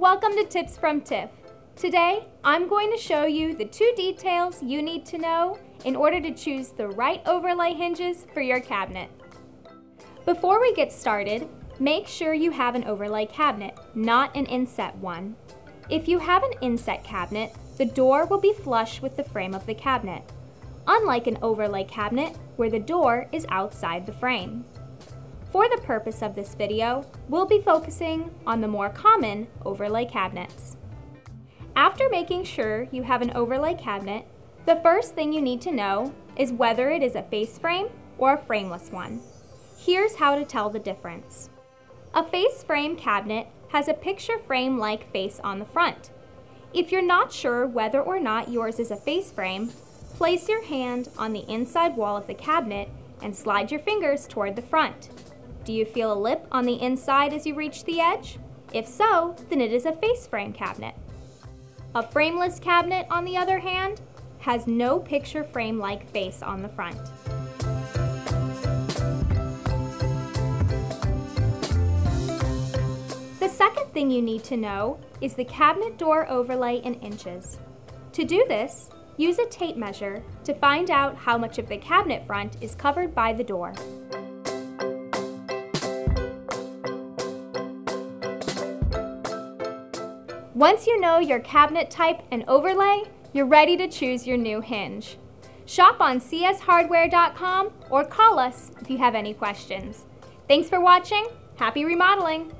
Welcome to Tips from Tiff. Today, I'm going to show you the 2 details you need to know in order to choose the right overlay hinges for your cabinet. Before we get started, make sure you have an overlay cabinet, not an inset one. If you have an inset cabinet, the door will be flush with the frame of the cabinet, unlike an overlay cabinet where the door is outside the frame. For the purpose of this video, we'll be focusing on the more common overlay cabinets. After making sure you have an overlay cabinet, the first thing you need to know is whether it is a face frame or a frameless one. Here's how to tell the difference. A face frame cabinet has a picture frame-like face on the front. If you're not sure whether or not yours is a face frame, place your hand on the inside wall of the cabinet and slide your fingers toward the front. Do you feel a lip on the inside as you reach the edge? If so, then it is a face frame cabinet. A frameless cabinet, on the other hand, has no picture frame-like face on the front. The second thing you need to know is the cabinet door overlay in inches. To do this, use a tape measure to find out how much of the cabinet front is covered by the door. Once you know your cabinet type and overlay, you're ready to choose your new hinge. Shop on cshardware.com or call us if you have any questions. Thanks for watching. Happy remodeling!